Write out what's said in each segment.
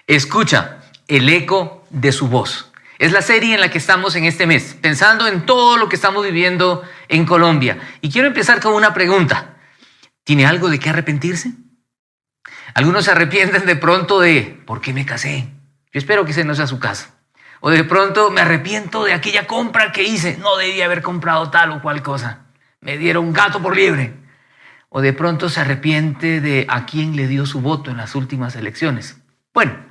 Escucha el eco de su voz. Es la serie en la que estamos en este mes, pensando en todo lo que estamos viviendo en Colombia. Y quiero empezar con una pregunta. ¿Tiene algo de qué arrepentirse? Algunos se arrepienten de pronto de ¿por qué me casé? Yo espero que ese no sea su caso. O de pronto me arrepiento de aquella compra que hice. No debía haber comprado tal o cual cosa. Me dieron gato por liebre. O de pronto se arrepiente de a quién le dio su voto en las últimas elecciones. Bueno,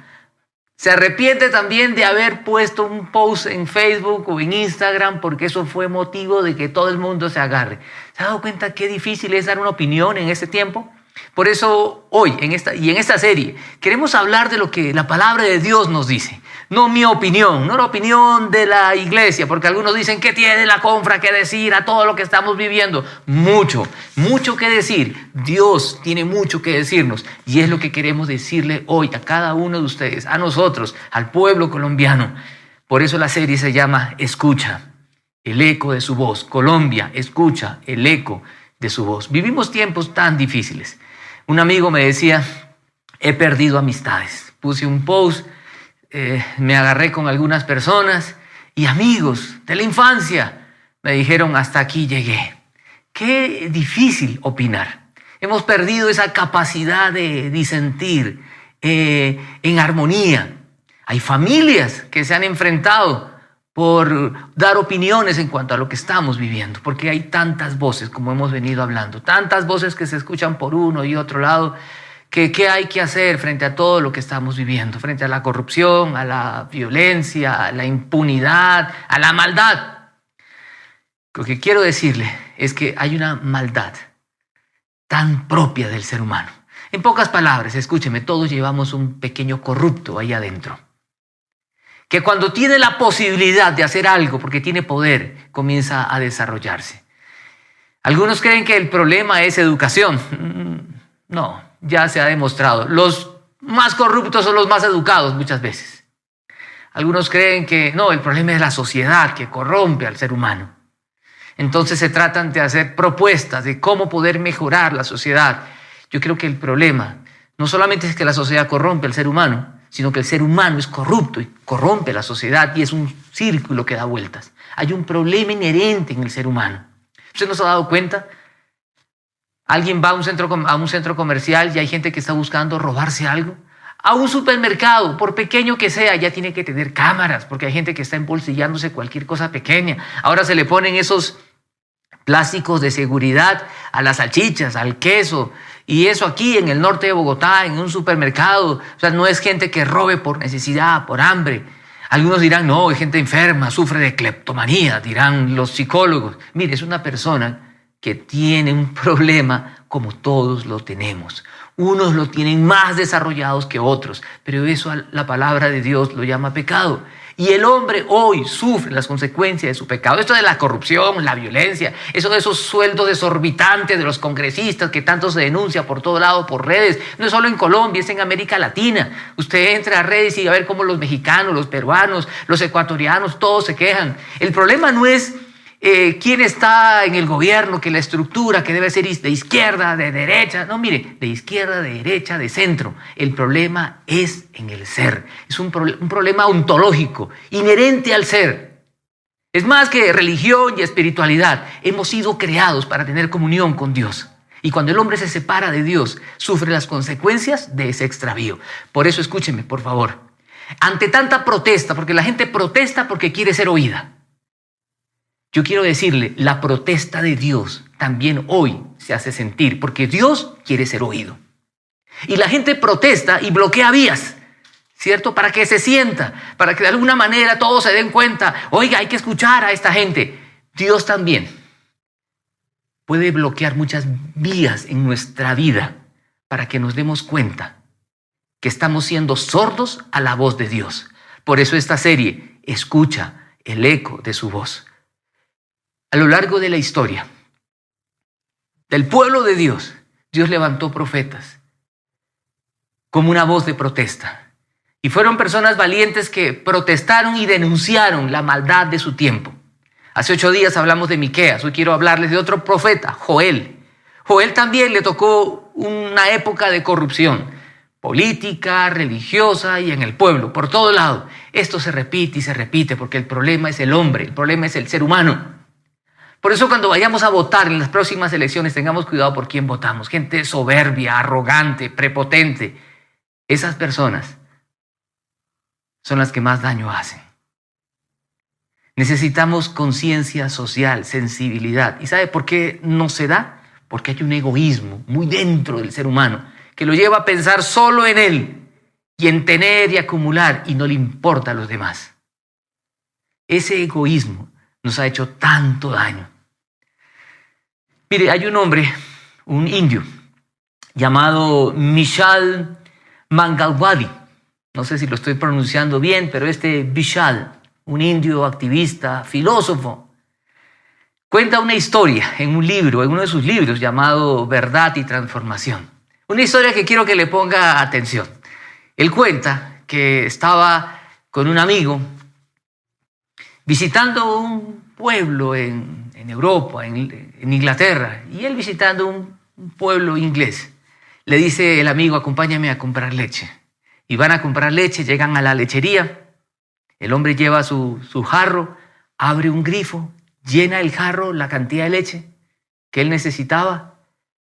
se arrepiente también de haber puesto un post en Facebook o en Instagram porque eso fue motivo de que todo el mundo se agarre. ¿Se ha dado cuenta qué difícil es dar una opinión en este tiempo? Por eso hoy en esta serie queremos hablar de lo que la palabra de Dios nos dice. No mi opinión, no la opinión de la iglesia, porque algunos dicen que tiene la confra que decir a todo lo que estamos viviendo. Mucho que decir. Dios tiene mucho que decirnos y es lo que queremos decirle hoy a cada uno de ustedes, a nosotros, al pueblo colombiano. Por eso la serie se llama Escucha el eco de su voz. Colombia, escucha el eco de su voz. Vivimos tiempos tan difíciles. Un amigo me decía, he perdido amistades. Puse un post, me agarré con algunas personas y amigos de la infancia me dijeron, hasta aquí llegué. Qué difícil opinar. Hemos perdido esa capacidad de disentir en armonía. Hay familias que se han enfrentado por dar opiniones en cuanto a lo que estamos viviendo, porque hay tantas voces, como hemos venido hablando, tantas voces que se escuchan por uno y otro lado, que qué hay que hacer frente a todo lo que estamos viviendo, frente a la corrupción, a la violencia, a la impunidad, a la maldad. Lo que quiero decirle es que hay una maldad tan propia del ser humano. En pocas palabras, escúcheme, todos llevamos un pequeño corrupto ahí adentro, que cuando tiene la posibilidad de hacer algo, porque tiene poder, comienza a desarrollarse. Algunos creen que el problema es educación. No, ya se ha demostrado. Los más corruptos son los más educados muchas veces. Algunos creen que no, el problema es la sociedad que corrompe al ser humano. Entonces se tratan de hacer propuestas de cómo poder mejorar la sociedad. Yo creo que el problema no solamente es que la sociedad corrompe al ser humano, sino que el ser humano es corrupto y corrompe la sociedad y es un círculo que da vueltas. Hay un problema inherente en el ser humano. ¿Usted no se ha dado cuenta? Alguien va a un centro comercial y hay gente que está buscando robarse algo. A un supermercado, por pequeño que sea, ya tiene que tener cámaras porque hay gente que está embolsillándose cualquier cosa pequeña. Ahora se le ponen esos plásticos de seguridad a las salchichas, al queso. Y eso aquí en el norte de Bogotá, en un supermercado. O sea, no es gente que robe por necesidad, por hambre. Algunos dirán, no, es gente enferma, sufre de cleptomanía, dirán los psicólogos. Mire, es una persona que tiene un problema como todos lo tenemos. Unos lo tienen más desarrollados que otros, pero eso la palabra de Dios lo llama pecado. Y el hombre hoy sufre las consecuencias de su pecado. Esto de la corrupción, la violencia, eso de esos sueldos exorbitantes de los congresistas que tanto se denuncia por todo lado, por redes. No es solo en Colombia, es en América Latina. Usted entra a redes y va a ver cómo los mexicanos, los peruanos, los ecuatorianos, todos se quejan. El problema no es quién está en el gobierno, que la estructura que debe ser de izquierda, de derecha. No, mire, de izquierda, de derecha, de centro. El problema es en el ser. Es un problema ontológico, inherente al ser. Es más que religión y espiritualidad. Hemos sido creados para tener comunión con Dios. Y cuando el hombre se separa de Dios, sufre las consecuencias de ese extravío. Por eso escúcheme, por favor. Ante tanta protesta, porque la gente protesta porque quiere ser oída. Yo quiero decirle, la protesta de Dios también hoy se hace sentir, porque Dios quiere ser oído. Y la gente protesta y bloquea vías, ¿cierto? Para que se sienta, para que de alguna manera todos se den cuenta, oiga, hay que escuchar a esta gente. Dios también puede bloquear muchas vías en nuestra vida para que nos demos cuenta que estamos siendo sordos a la voz de Dios. Por eso esta serie, escucha el eco de su voz. A lo largo de la historia del pueblo de Dios, Dios levantó profetas como una voz de protesta. Y fueron personas valientes que protestaron y denunciaron la maldad de su tiempo. Hace 8 días hablamos de Miqueas. Hoy quiero hablarles de otro profeta, Joel. Joel también le tocó una época de corrupción. política, religiosa y en el pueblo, por todo lado. Esto se repite y se repite porque el problema es el hombre, el problema es el ser humano. Por eso cuando vayamos a votar en las próximas elecciones tengamos cuidado por quién votamos. Gente soberbia, arrogante, prepotente. Esas personas son las que más daño hacen. Necesitamos conciencia social, sensibilidad. ¿Y sabe por qué no se da? Porque hay un egoísmo muy dentro del ser humano que lo lleva a pensar solo en él y en tener y acumular y no le importa a los demás. Ese egoísmo nos ha hecho tanto daño. Mire, hay un hombre, un indio, llamado Vishal Mangalwadi. No sé si lo estoy pronunciando bien, pero este Vishal, un indio activista, filósofo, cuenta una historia en un libro, en uno de sus libros llamado Verdad y Transformación. Una historia que quiero que le ponga atención. Él cuenta que estaba con un amigo visitando un pueblo en Europa, en Inglaterra, y él visitando un pueblo inglés. Le dice el amigo, acompáñame a comprar leche. Y van a comprar leche, llegan a la lechería, el hombre lleva su jarro, abre un grifo, llena el jarro, la cantidad de leche que él necesitaba,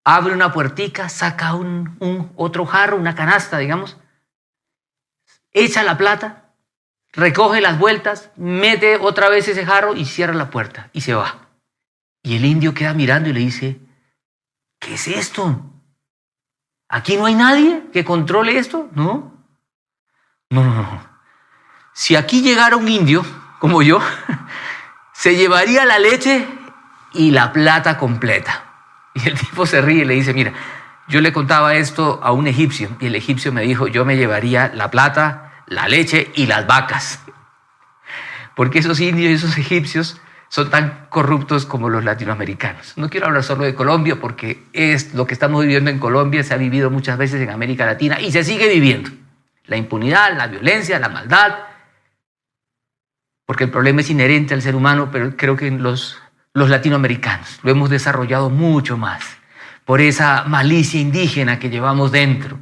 abre una puertica, saca otro jarro, una canasta, digamos, echa la plata, recoge las vueltas, mete otra vez ese jarro y cierra la puerta y se va. Y el indio queda mirando y le dice, ¿qué es esto? ¿Aquí no hay nadie que controle esto? No. Si aquí llegara un indio como yo, se llevaría la leche y la plata completa. Y el tipo se ríe y le dice, mira, yo le contaba esto a un egipcio y el egipcio me dijo, yo me llevaría la plata, la leche y las vacas. Porque esos indios y esos egipcios son tan corruptos como los latinoamericanos. No quiero hablar solo de Colombia porque es lo que estamos viviendo en Colombia, se ha vivido muchas veces en América Latina y se sigue viviendo. La impunidad, la violencia, la maldad, porque el problema es inherente al ser humano, pero creo que los latinoamericanos lo hemos desarrollado mucho más, por esa malicia indígena que llevamos dentro,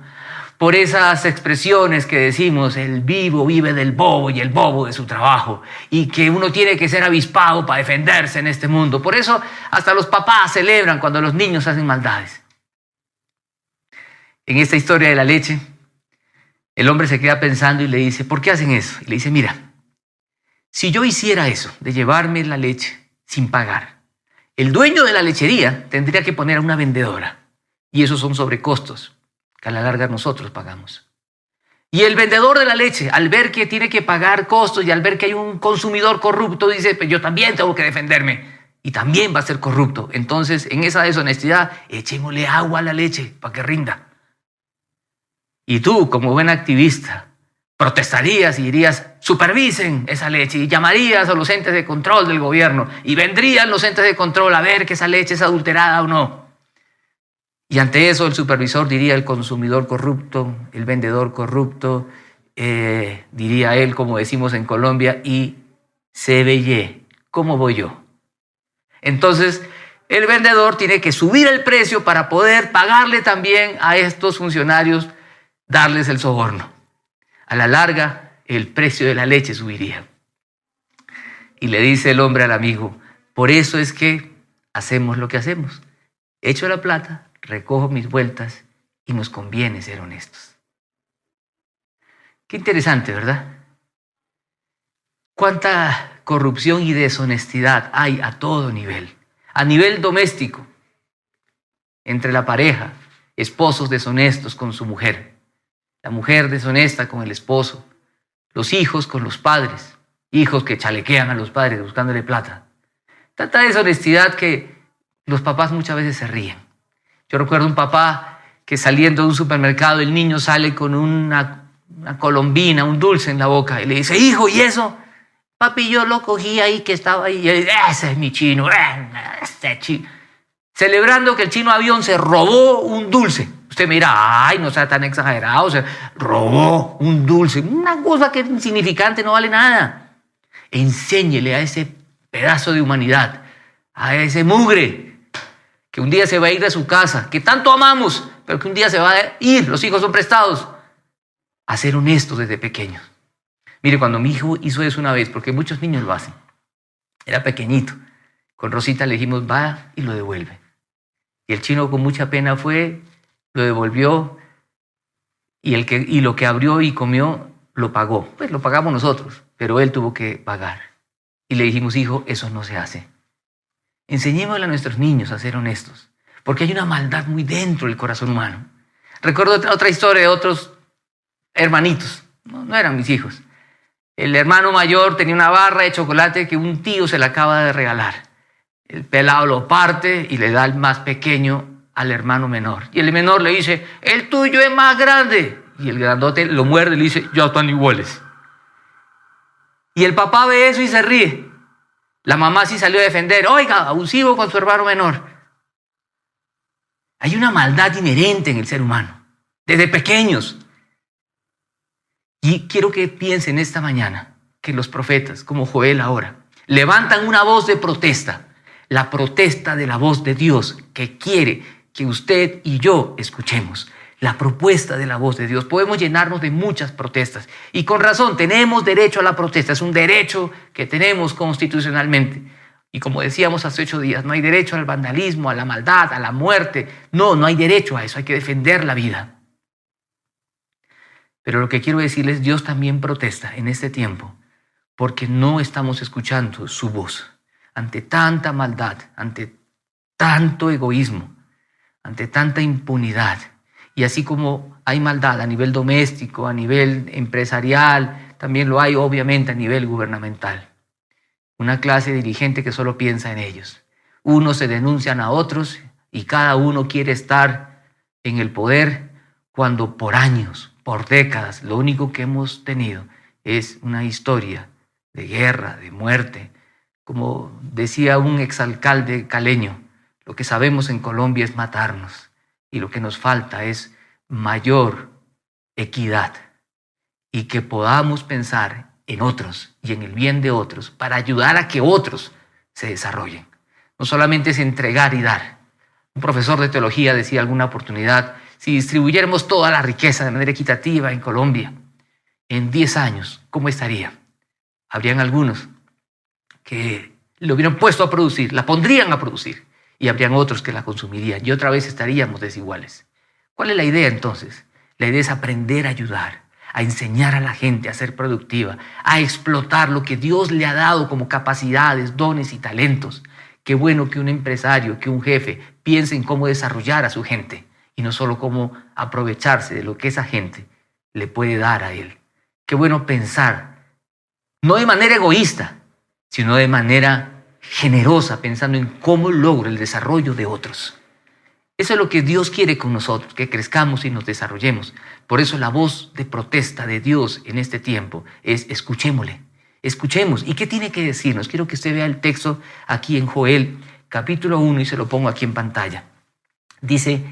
por esas expresiones que decimos, el vivo vive del bobo y el bobo de su trabajo, y que uno tiene que ser avispado para defenderse en este mundo. Por eso hasta los papás celebran cuando los niños hacen maldades. En esta historia de la leche, el hombre se queda pensando y le dice, ¿por qué hacen eso? Y le dice, mira, si yo hiciera eso, de llevarme la leche sin pagar, el dueño de la lechería tendría que poner a una vendedora. Y esos son sobrecostos que a la larga nosotros pagamos. Y el vendedor de la leche, al ver que tiene que pagar costos y al ver que hay un consumidor corrupto, dice, pues yo también tengo que defenderme. Y también va a ser corrupto. Entonces, en esa deshonestidad, echémosle agua a la leche para que rinda. Y tú, como buen activista, protestarías y dirías, supervisen esa leche, y llamarías a los entes de control del gobierno y vendrían los entes de control a ver que esa leche es adulterada o no. Y ante eso el supervisor diría, el consumidor corrupto, el vendedor corrupto, diría él, como decimos en Colombia, y se veye, ¿cómo voy yo? Entonces el vendedor tiene que subir el precio para poder pagarle también a estos funcionarios, darles el soborno. A la larga, el precio de la leche subiría. Y le dice el hombre al amigo, por eso es que hacemos lo que hacemos. Echo la plata, recojo mis vueltas y nos conviene ser honestos. Qué interesante, ¿verdad? Cuánta corrupción y deshonestidad hay a todo nivel. A nivel doméstico, entre la pareja, esposos deshonestos con su mujer. La mujer deshonesta con el esposo, los hijos con los padres, hijos que chalequean a los padres buscándole plata. Tanta deshonestidad que los papás muchas veces se ríen. Yo recuerdo un papá que saliendo de un supermercado, el niño sale con una colombina, un dulce en la boca, y le dice, hijo, ¿y eso? Papi, yo lo cogí ahí que estaba ahí, y él dice, ese es mi chino, este chino. Celebrando que el chino avión se robó un dulce. Usted me dirá, ay, no sea tan exagerado, se robó un dulce, una cosa que es insignificante, no vale nada. Enséñele a ese pedazo de humanidad, a ese mugre, que un día se va a ir de su casa, que tanto amamos, pero que un día se va a ir, los hijos son prestados, a ser honestos desde pequeños. Mire, cuando mi hijo hizo eso una vez, porque muchos niños lo hacen, era pequeñito, con Rosita le dijimos, va y lo devuelve. Y el chino con mucha pena fue, lo devolvió, y lo que abrió y comió lo pagó. Pues lo pagamos nosotros, pero él tuvo que pagar. Y le dijimos, hijo, eso no se hace. Enseñémosle a nuestros niños a ser honestos, porque hay una maldad muy dentro del corazón humano. Recuerdo otra historia de otros hermanitos, no eran mis hijos. El hermano mayor tenía una barra de chocolate que un tío se la acaba de regalar. El pelado lo parte y le da el más pequeño al hermano menor. Y el menor le dice, el tuyo es más grande. Y el grandote lo muerde y le dice, ya están iguales. Y el papá ve eso y se ríe. La mamá sí salió a defender, oiga, abusivo con su hermano menor. Hay una maldad inherente en el ser humano, desde pequeños. Y quiero que piensen esta mañana que los profetas, como Joel ahora, levantan una voz de protesta, la protesta de la voz de Dios que quiere que usted y yo escuchemos. La propuesta de la voz de Dios. Podemos llenarnos de muchas protestas y con razón tenemos derecho a la protesta. Es un derecho que tenemos constitucionalmente. Y como decíamos hace 8 días, no hay derecho al vandalismo, a la maldad, a la muerte. No hay derecho a eso. Hay que defender la vida. Pero lo que quiero decirles, Dios también protesta en este tiempo porque no estamos escuchando su voz ante tanta maldad, ante tanto egoísmo, ante tanta impunidad. Y así como hay maldad a nivel doméstico, a nivel empresarial, también lo hay obviamente a nivel gubernamental. Una clase dirigente que solo piensa en ellos. Unos se denuncian a otros y cada uno quiere estar en el poder cuando por años, por décadas, lo único que hemos tenido es una historia de guerra, de muerte. Como decía un exalcalde caleño, lo que sabemos en Colombia es matarnos y lo que nos falta es mayor equidad y que podamos pensar en otros y en el bien de otros para ayudar a que otros se desarrollen. No solamente es entregar y dar. Un profesor de teología decía alguna oportunidad, si distribuyéramos toda la riqueza de manera equitativa en Colombia, en 10 años, ¿cómo estaría? Habrían algunos que lo hubieran puesto a producir, la pondrían a producir, y habrían otros que la consumirían, y otra vez estaríamos desiguales. ¿Cuál es la idea entonces? La idea es aprender a ayudar, a enseñar a la gente a ser productiva, a explotar lo que Dios le ha dado como capacidades, dones y talentos. Qué bueno que un empresario, que un jefe piense en cómo desarrollar a su gente y no solo cómo aprovecharse de lo que esa gente le puede dar a él. Qué bueno pensar, no de manera egoísta, sino de manera generosa, pensando en cómo logro el desarrollo de otros. Eso es lo que Dios quiere con nosotros, que crezcamos y nos desarrollemos. Por eso la voz de protesta de Dios en este tiempo es escuchémosle, escuchemos. ¿Y qué tiene que decirnos? Quiero que usted vea el texto aquí en Joel, capítulo 1, y se lo pongo aquí en pantalla. Dice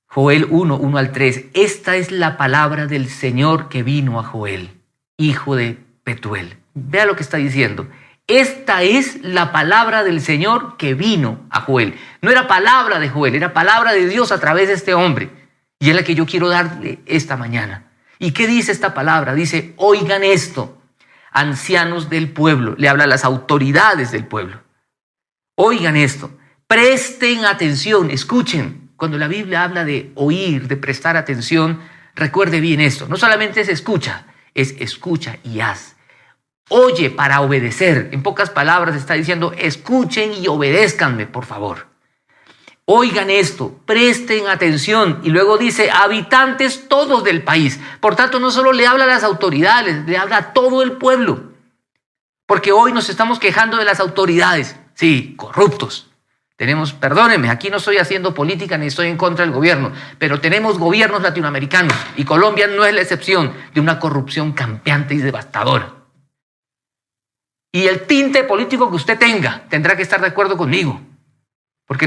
Joel 1, 1 al 3, esta es la palabra del Señor que vino a Joel, hijo de Petuel. Vea lo que está diciendo. Esta es la palabra del Señor que vino a Joel. No era palabra de Joel, era palabra de Dios a través de este hombre. Y es la que yo quiero darle esta mañana. ¿Y qué dice esta palabra? Dice, oigan esto, ancianos del pueblo. Le habla a las autoridades del pueblo. Oigan esto, presten atención, escuchen. Cuando la Biblia habla de oír, de prestar atención, recuerde bien esto. No solamente es escucha y haz. Oye para obedecer. En pocas palabras está diciendo, escuchen y obedézcanme, por favor. Oigan esto, presten atención. Y luego dice, habitantes todos del país. Por tanto, no solo le habla a las autoridades, le habla a todo el pueblo. Porque hoy nos estamos quejando de las autoridades. Sí, corruptos. Perdónenme, aquí no estoy haciendo política ni estoy en contra del gobierno, pero tenemos gobiernos latinoamericanos y Colombia no es la excepción de una corrupción campeante y devastadora. Y el tinte político que usted tenga tendrá que estar de acuerdo conmigo. Porque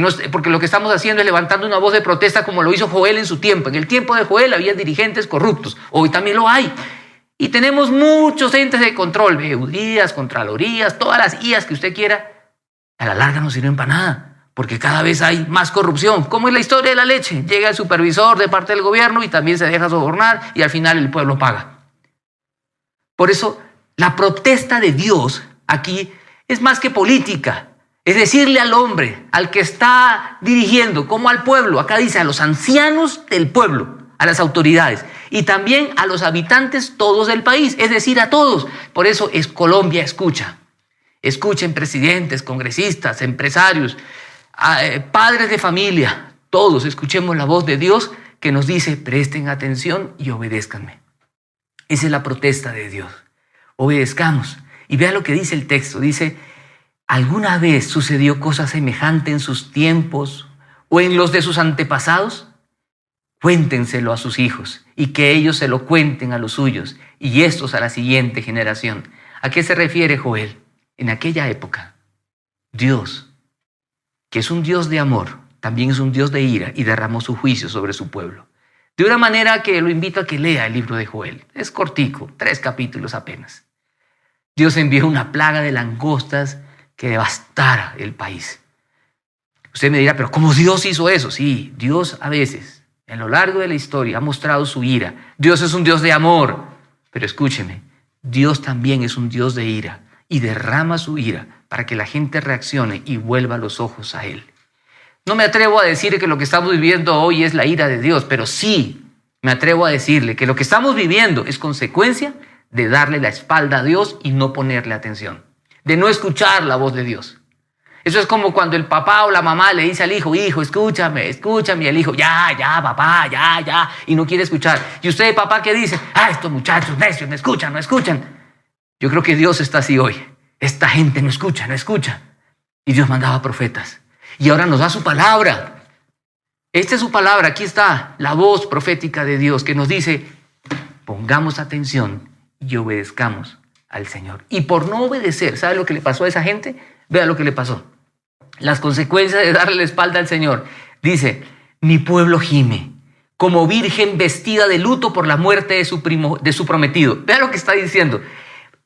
lo que estamos haciendo es levantando una voz de protesta como lo hizo Joel en su tiempo. En el tiempo de Joel había dirigentes corruptos. Hoy también lo hay. Y tenemos muchos entes de control. veedurías, contralorías, todas las IAs que usted quiera. A la larga no sirven para nada. porque cada vez hay más corrupción. ¿Cómo es la historia de la leche? Llega el supervisor de parte del gobierno y también se deja sobornar y al final el pueblo paga. Por eso, la protesta de Dios aquí es más que política. Es decirle al hombre, al que está dirigiendo, como al pueblo, acá dice a los ancianos del pueblo, a las autoridades y también a los habitantes todos del país, es decir, a todos. Por eso es Colombia escucha. Escuchen presidentes, congresistas, empresarios, padres de familia, todos escuchemos la voz de Dios que nos dice, presten atención y obedézcanme. Esa es la protesta de Dios. Obedezcamos. Y vea lo que dice el texto. Dice, ¿alguna vez sucedió cosa semejante en sus tiempos o en los de sus antepasados? Cuéntenselo a sus hijos y que ellos se lo cuenten a los suyos y estos a la siguiente generación. ¿A qué se refiere Joel? En aquella época, Dios, que es un Dios de amor, también es un Dios de ira y derramó su juicio sobre su pueblo. De una manera que lo invito a que lea el libro de Joel. Es cortico, 3 capítulos apenas. Dios envió una plaga de langostas que devastara el país. Usted me dirá, pero ¿cómo Dios hizo eso? Sí, Dios a veces, a lo largo de la historia, ha mostrado su ira. Dios es un Dios de amor, pero escúcheme, Dios también es un Dios de ira y derrama su ira para que la gente reaccione y vuelva los ojos a Él. No me atrevo a decir que lo que estamos viviendo hoy es la ira de Dios, pero sí me atrevo a decirle que lo que estamos viviendo es consecuencia de darle la espalda a Dios y no ponerle atención, de no escuchar la voz de Dios. Eso es como cuando el papá o la mamá le dice al hijo, hijo, escúchame, escúchame, y el hijo, ya, papá, ya, y no quiere escuchar. Y usted, papá, ¿qué dice? Estos muchachos necios, no escuchan. Yo creo que Dios está así hoy. Esta gente no escucha. Y Dios mandaba profetas. Y ahora nos da su palabra. Esta es su palabra. Aquí está la voz profética de Dios que nos dice, pongamos atención y obedezcamos al Señor. Y por no obedecer, ¿sabe lo que le pasó a esa gente? Vea lo que le pasó. Las consecuencias de darle la espalda al Señor. Dice, mi pueblo gime como virgen vestida de luto por la muerte de su prometido. Vea lo que está diciendo.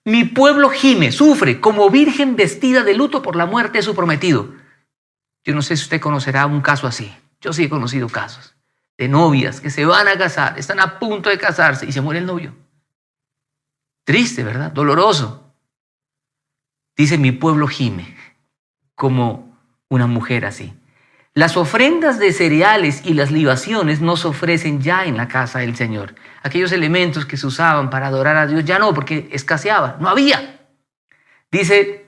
Mi pueblo gime, sufre como virgen vestida de luto por la muerte de su prometido. Yo no sé si usted conocerá un caso así. Yo sí he conocido casos de novias que se van a casar, están a punto de casarse y se muere el novio. Triste, ¿verdad? Doloroso. Dice, mi pueblo gime como una mujer así. Las ofrendas de cereales y las libaciones no se ofrecen ya en la casa del Señor. Aquellos elementos que se usaban para adorar a Dios ya no, porque escaseaba, no había. Dice,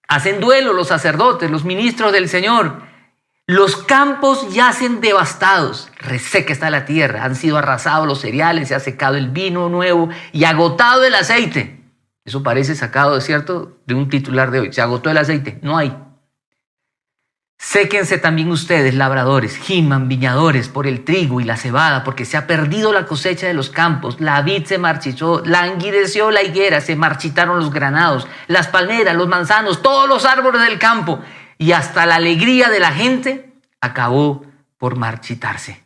hacen duelo los sacerdotes, los ministros del Señor. Los campos yacen devastados, reseca está la tierra, han sido arrasados los cereales, se ha secado el vino nuevo y agotado el aceite. Eso parece sacado, ¿cierto?, de un titular de hoy. Se agotó el aceite, no hay. Séquense también ustedes, labradores, giman, viñadores, por el trigo y la cebada, porque se ha perdido la cosecha de los campos, la vid se marchitó, languideció la higuera, se marchitaron los granados, las palmeras, los manzanos, todos los árboles del campo, y hasta la alegría de la gente acabó por marchitarse.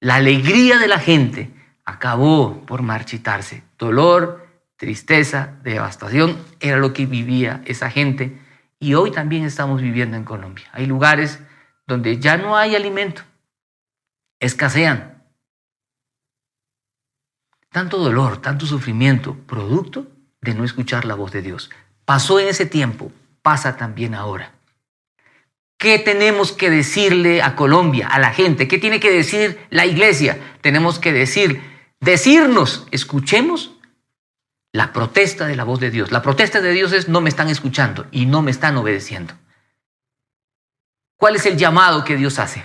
La alegría de la gente acabó por marchitarse. Dolor, tristeza, devastación, era lo que vivía esa gente. Y hoy también estamos viviendo en Colombia. Hay lugares donde ya no hay alimento, escasean. Tanto dolor, tanto sufrimiento, producto de no escuchar la voz de Dios. Pasó en ese tiempo, pasa también ahora. ¿Qué tenemos que decirle a Colombia, a la gente? ¿Qué tiene que decir la iglesia? Tenemos que decirnos, escuchemos la protesta de la voz de Dios. La protesta de Dios es, no me están escuchando y no me están obedeciendo. ¿Cuál es el llamado que Dios hace?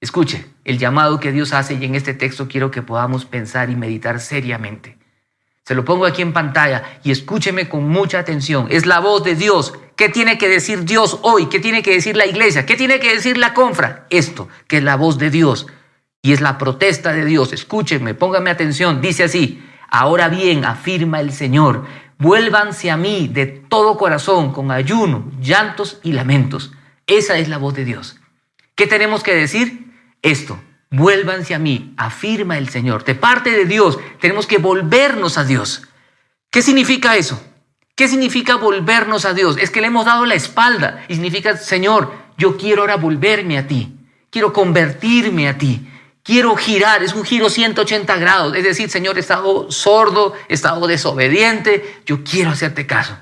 Escuche, el llamado que Dios hace, y en este texto quiero que podamos pensar y meditar seriamente. Se lo pongo aquí en pantalla y escúcheme con mucha atención. Es la voz de Dios. ¿Qué tiene que decir Dios hoy? ¿Qué tiene que decir la iglesia? ¿Qué tiene que decir la confra? Esto, que es la voz de Dios y es la protesta de Dios. Escúchenme, pónganme atención. Dice así: ahora bien, afirma el Señor, vuélvanse a mí de todo corazón, con ayuno, llantos y lamentos. Esa es la voz de Dios. ¿Qué tenemos que decir? Esto, vuélvanse a mí, afirma el Señor. De parte de Dios, tenemos que volvernos a Dios. ¿Qué significa eso? ¿Qué significa volvernos a Dios? Es que le hemos dado la espalda y significa, Señor, yo quiero ahora volverme a ti, quiero convertirme a ti, quiero girar, es un giro 180 grados, es decir, Señor, he estado sordo, he estado desobediente, yo quiero hacerte caso.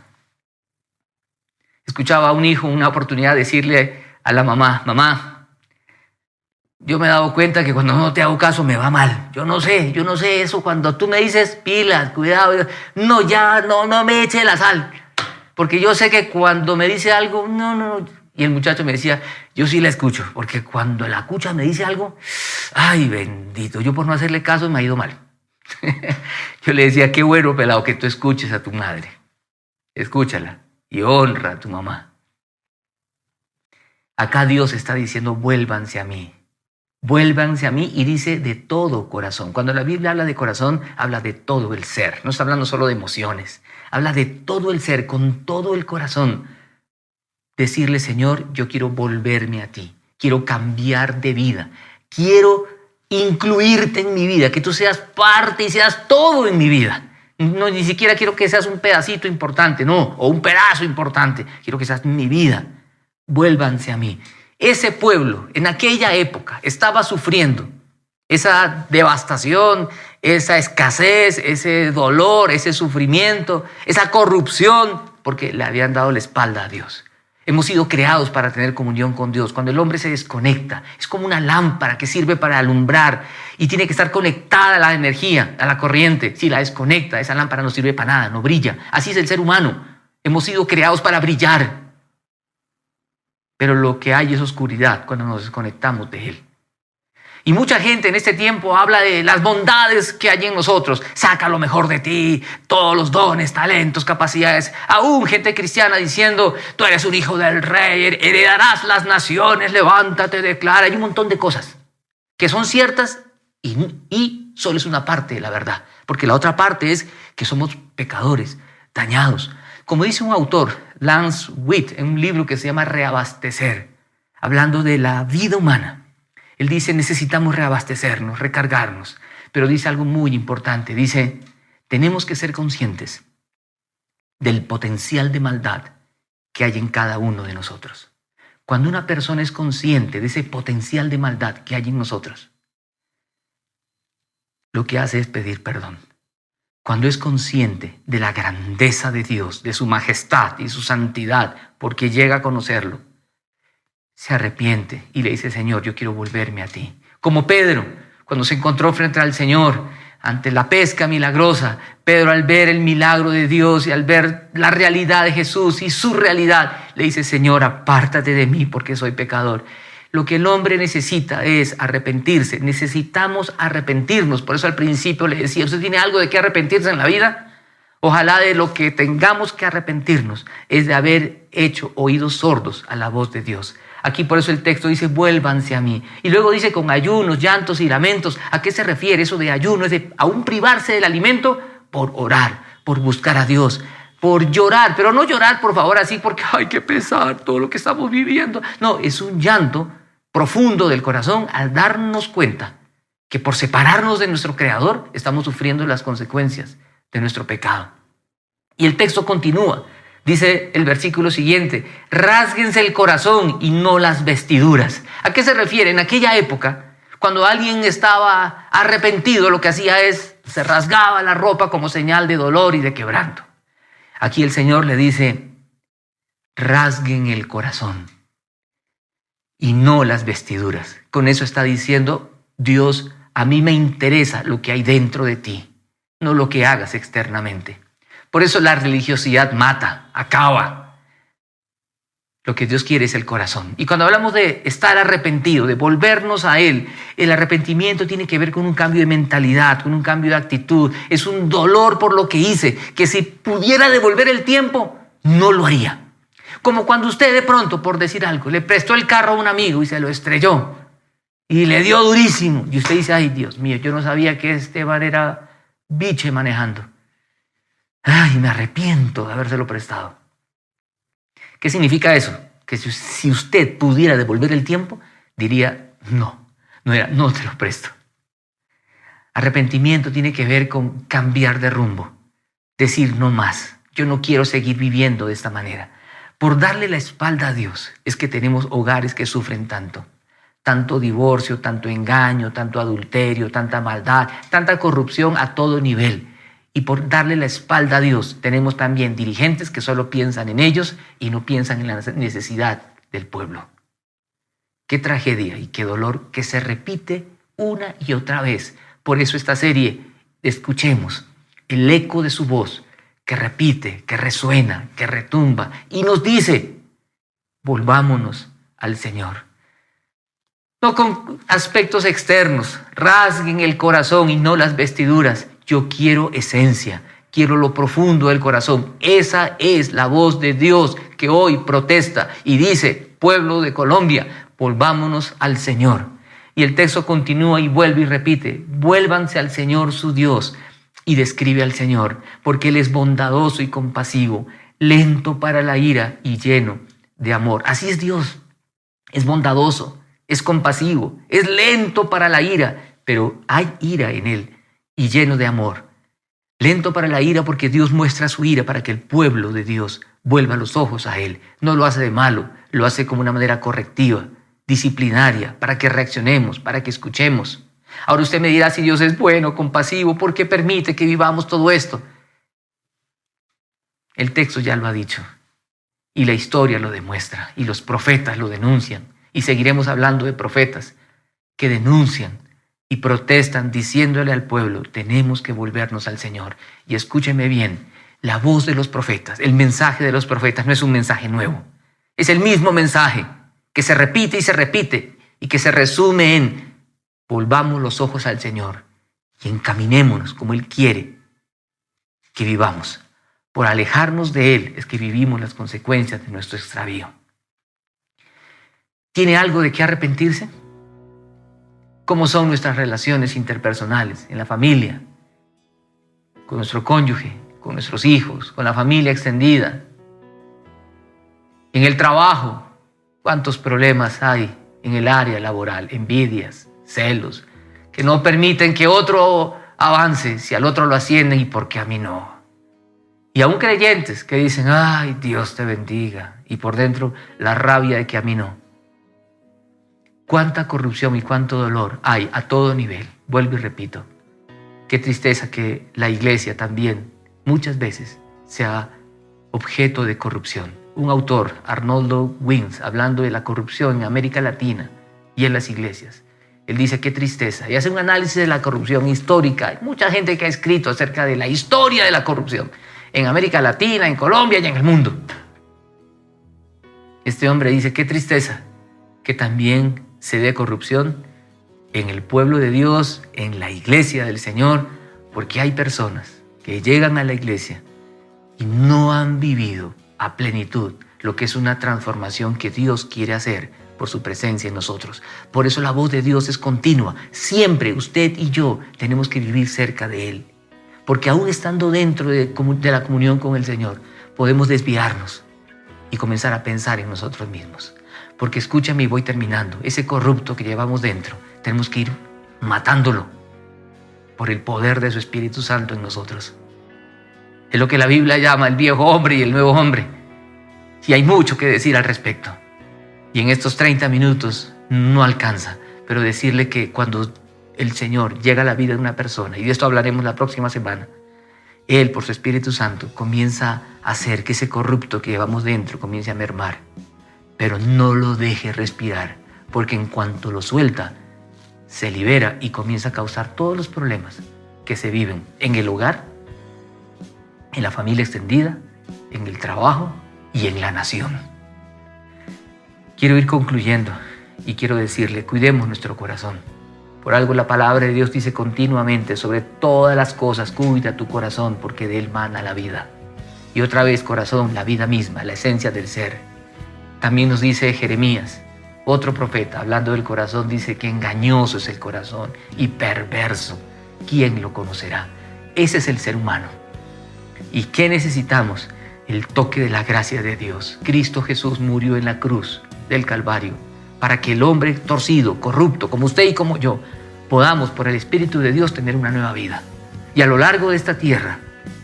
Escuchaba a un hijo una oportunidad de decirle a la mamá, mamá, yo me he dado cuenta que cuando no te hago caso me va mal. Yo no sé eso. Cuando tú me dices pilas, cuidado, no, ya, no me eche la sal. Porque yo sé que cuando me dice algo, no. Y el muchacho me decía, yo sí la escucho. Porque cuando la escucha me dice algo, ay, bendito, yo por no hacerle caso me ha ido mal. Yo le decía, qué bueno, pelado, que tú escuches a tu madre. Escúchala y honra a tu mamá. Acá Dios está diciendo, vuélvanse a mí. Vuélvanse a mí, y dice de todo corazón. Cuando la Biblia habla de corazón, habla de todo el ser. No está hablando solo de emociones. Habla de todo el ser, con todo el corazón. Decirle, Señor, yo quiero volverme a ti. Quiero cambiar de vida. Quiero incluirte en mi vida. Que tú seas parte y seas todo en mi vida. No, ni siquiera quiero que seas un pedacito importante, no. O un pedazo importante. Quiero que seas mi vida. Vuélvanse a mí. Ese pueblo en aquella época estaba sufriendo esa devastación, esa escasez, ese dolor, ese sufrimiento, esa corrupción, porque le habían dado la espalda a Dios. Hemos sido creados para tener comunión con Dios. Cuando el hombre se desconecta, es como una lámpara que sirve para alumbrar y tiene que estar conectada a la energía, a la corriente. Si la desconecta, esa lámpara no sirve para nada, no brilla. Así es el ser humano. Hemos sido creados para brillar. Pero lo que hay es oscuridad cuando nos desconectamos de Él. Y mucha gente en este tiempo habla de las bondades que hay en nosotros. Saca lo mejor de ti, todos los dones, talentos, capacidades. Aún gente cristiana diciendo, tú eres un hijo del rey, heredarás las naciones, levántate, declara. Hay un montón de cosas que son ciertas y solo es una parte de la verdad. Porque la otra parte es que somos pecadores, dañados. Como dice un autor, Lance Witt, en un libro que se llama Reabastecer, hablando de la vida humana, él dice, necesitamos reabastecernos, recargarnos, pero dice algo muy importante, dice, tenemos que ser conscientes del potencial de maldad que hay en cada uno de nosotros. Cuando una persona es consciente de ese potencial de maldad que hay en nosotros, lo que hace es pedir perdón. Cuando es consciente de la grandeza de Dios, de su majestad y su santidad, porque llega a conocerlo, se arrepiente y le dice, Señor, yo quiero volverme a ti. Como Pedro, cuando se encontró frente al Señor, ante la pesca milagrosa, Pedro al ver el milagro de Dios y al ver la realidad de Jesús y su realidad, le dice, Señor, apártate de mí porque soy pecador. Lo que el hombre necesita es arrepentirse. Necesitamos arrepentirnos. Por eso al principio le decía, ¿usted tiene algo de qué arrepentirse en la vida? Ojalá de lo que tengamos que arrepentirnos es de haber hecho oídos sordos a la voz de Dios. Aquí por eso el texto dice, vuélvanse a mí. Y luego dice con ayunos, llantos y lamentos. ¿A qué se refiere eso de ayuno? Es de aún privarse del alimento por orar, por buscar a Dios, por llorar. Pero no llorar, por favor, así porque, ay, qué pesar todo lo que estamos viviendo. No, es un llanto profundo del corazón al darnos cuenta que por separarnos de nuestro Creador estamos sufriendo las consecuencias de nuestro pecado. Y el texto continúa. Dice el versículo siguiente, rásguense el corazón y no las vestiduras. ¿A qué se refiere? En aquella época, cuando alguien estaba arrepentido, lo que hacía es, se rasgaba la ropa como señal de dolor y de quebranto. Aquí el Señor le dice, rasguen el corazón y no las vestiduras. Con eso está diciendo, Dios, a mí me interesa lo que hay dentro de ti, no lo que hagas externamente. Por eso la religiosidad mata, acaba. Lo que Dios quiere es el corazón. Y cuando hablamos de estar arrepentido, de volvernos a Él, el arrepentimiento tiene que ver con un cambio de mentalidad, con un cambio de actitud. Es un dolor por lo que hice, que si pudiera devolver el tiempo, no lo haría. Como cuando usted de pronto, por decir algo, le prestó el carro a un amigo y se lo estrelló y le dio durísimo. Y usted dice, ay, Dios mío, yo no sabía que este man era biche manejando. Ay, me arrepiento de habérselo prestado. ¿Qué significa eso? Que si usted pudiera devolver el tiempo, diría, no te lo presto. Arrepentimiento tiene que ver con cambiar de rumbo. Decir, no más, Yo no quiero seguir viviendo de esta manera. Por darle la espalda a Dios es que tenemos hogares que sufren tanto. Tanto divorcio, tanto engaño, tanto adulterio, tanta maldad, tanta corrupción a todo nivel. Y por darle la espalda a Dios tenemos también dirigentes que solo piensan en ellos y no piensan en la necesidad del pueblo. Qué tragedia y qué dolor que se repite una y otra vez. Por eso esta serie, escuchemos el eco de su voz que repite, que resuena, que retumba y nos dice, volvámonos al Señor. No con aspectos externos, rasguen el corazón y no las vestiduras. Yo quiero esencia, quiero lo profundo del corazón. Esa es la voz de Dios que hoy protesta y dice, pueblo de Colombia, volvámonos al Señor. Y el texto continúa y vuelve y repite, vuélvanse al Señor su Dios. Y describe al Señor, porque Él es bondadoso y compasivo, lento para la ira y lleno de amor. Así es Dios, es bondadoso, es compasivo, es lento para la ira, pero hay ira en Él y lleno de amor. Lento para la ira porque Dios muestra su ira para que el pueblo de Dios vuelva los ojos a Él. No lo hace de malo, lo hace como una manera correctiva, disciplinaria, para que reaccionemos, para que escuchemos. Ahora usted me dirá si Dios es bueno, compasivo, ¿por qué permite que vivamos todo esto? El texto ya lo ha dicho y la historia lo demuestra y los profetas lo denuncian y seguiremos hablando de profetas que denuncian y protestan diciéndole al pueblo, tenemos que volvernos al Señor. Y escúcheme bien, la voz de los profetas, el mensaje de los profetas no es un mensaje nuevo, es el mismo mensaje que se repite y que se resume en volvamos los ojos al Señor y encaminémonos como Él quiere que vivamos. Por alejarnos de Él es que vivimos las consecuencias de nuestro extravío. ¿Tiene algo de qué arrepentirse? ¿Cómo son nuestras relaciones interpersonales en la familia, con nuestro cónyuge, con nuestros hijos, con la familia extendida? En el trabajo, ¿cuántos problemas hay en el área laboral? Envidias, celos, que no permiten que otro avance, si al otro lo ascienden y por qué a mí no. Y aún creyentes que dicen, ay, Dios te bendiga, y por dentro la rabia de que a mí no. Cuánta corrupción y cuánto dolor hay a todo nivel. Vuelvo y repito, qué tristeza que la iglesia también muchas veces sea objeto de corrupción. Un autor, Arnoldo Wins, hablando de la corrupción en América Latina y en las iglesias, él dice qué tristeza y hace un análisis de la corrupción histórica. Hay mucha gente que ha escrito acerca de la historia de la corrupción en América Latina, en Colombia y en el mundo. Este hombre dice qué tristeza que también se dé corrupción en el pueblo de Dios, en la iglesia del Señor, porque hay personas que llegan a la iglesia y no han vivido a plenitud lo que es una transformación que Dios quiere hacer por su presencia en nosotros. Por eso la voz de Dios es continua. Siempre usted y yo tenemos que vivir cerca de Él. Porque aún estando dentro de la comunión con el Señor, podemos desviarnos y comenzar a pensar en nosotros mismos. Porque escúchame y voy terminando. Ese corrupto que llevamos dentro, tenemos que ir matándolo por el poder de su Espíritu Santo en nosotros. Es lo que la Biblia llama el viejo hombre y el nuevo hombre. Y hay mucho que decir al respecto. Y en estos 30 minutos no alcanza, pero decirle que cuando el Señor llega a la vida de una persona, y de esto hablaremos la próxima semana, Él, por su Espíritu Santo, comienza a hacer que ese corrupto que llevamos dentro comience a mermar. Pero no lo deje respirar, porque en cuanto lo suelta, se libera y comienza a causar todos los problemas que se viven en el hogar, en la familia extendida, en el trabajo y en la nación. Quiero ir concluyendo y quiero decirle, cuidemos nuestro corazón. Por algo la palabra de Dios dice continuamente, sobre todas las cosas, cuida tu corazón, porque de él mana la vida. Y otra vez, corazón, la vida misma, la esencia del ser. También nos dice Jeremías, otro profeta, hablando del corazón, dice que engañoso es el corazón y perverso. ¿Quién lo conocerá? Ese es el ser humano. ¿Y qué necesitamos? El toque de la gracia de Dios. Cristo Jesús murió en la cruz del Calvario para que el hombre torcido, corrupto, como usted y como yo, podamos por el Espíritu de Dios tener una nueva vida. Y a lo largo de esta tierra,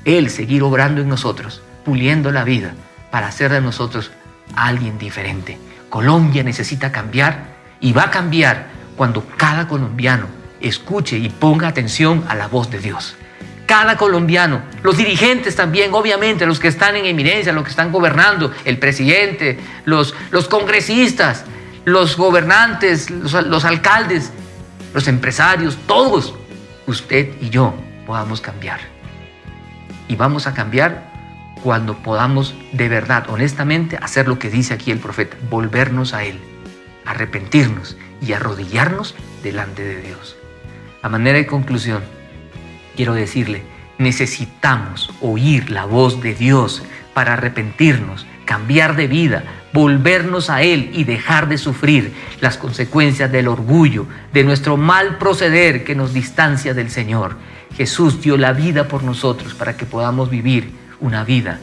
Él seguir obrando en nosotros puliendo la vida para hacer de nosotros alguien diferente. Colombia necesita cambiar y va a cambiar cuando cada colombiano escuche y ponga atención a la voz de Dios. Cada colombiano, los dirigentes también, obviamente, los que están en eminencia, los que están gobernando, el presidente, los congresistas, los gobernantes, los alcaldes, los empresarios, todos, usted y yo podamos cambiar. Y vamos a cambiar cuando podamos de verdad, honestamente, hacer lo que dice aquí el profeta, volvernos a Él, arrepentirnos y arrodillarnos delante de Dios. A manera de conclusión, quiero decirle, necesitamos oír la voz de Dios para arrepentirnos, cambiar de vida, volvernos a Él y dejar de sufrir las consecuencias del orgullo, de nuestro mal proceder que nos distancia del Señor. Jesús dio la vida por nosotros para que podamos vivir una vida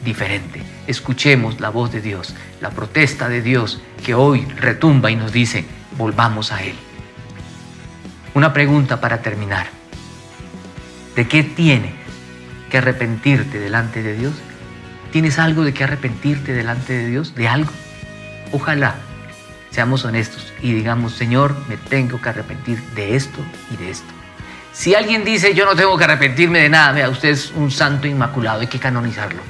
diferente. Escuchemos la voz de Dios, la protesta de Dios que hoy retumba y nos dice, volvamos a Él. Una pregunta para terminar. ¿De qué tienes que arrepentirte delante de Dios? ¿Tienes algo de qué arrepentirte delante de Dios? ¿De algo? Ojalá seamos honestos y digamos, Señor, me tengo que arrepentir de esto y de esto. Si alguien dice, yo no tengo que arrepentirme de nada, vea, usted es un santo inmaculado, hay que canonizarlo.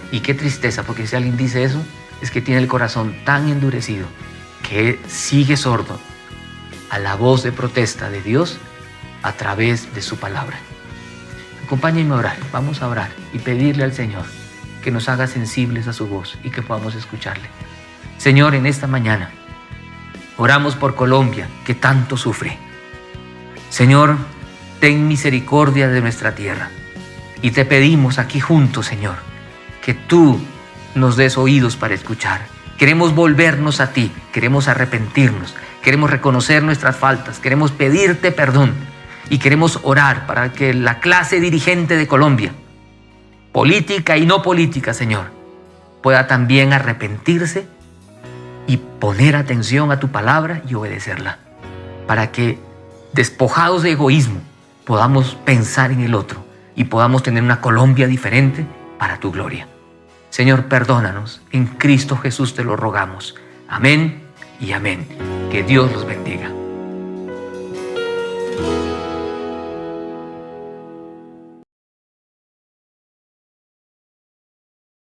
Y qué tristeza, porque si alguien dice eso, es que tiene el corazón tan endurecido que sigue sordo a la voz de protesta de Dios a través de su palabra. Acompáñenme a orar, vamos a orar y pedirle al Señor que nos haga sensibles a su voz y que podamos escucharle. Señor, en esta mañana oramos por Colombia, que tanto sufre. Señor, ten misericordia de nuestra tierra y te pedimos aquí juntos, Señor, que tú nos des oídos para escuchar. Queremos volvernos a ti, queremos arrepentirnos, queremos reconocer nuestras faltas, queremos pedirte perdón y queremos orar para que la clase dirigente de Colombia, política y no política, Señor, pueda también arrepentirse y poner atención a tu palabra y obedecerla, para que, despojados de egoísmo, podamos pensar en el otro y podamos tener una Colombia diferente para tu gloria. Señor, perdónanos, en Cristo Jesús te lo rogamos. Amén y amén. Que Dios los bendiga.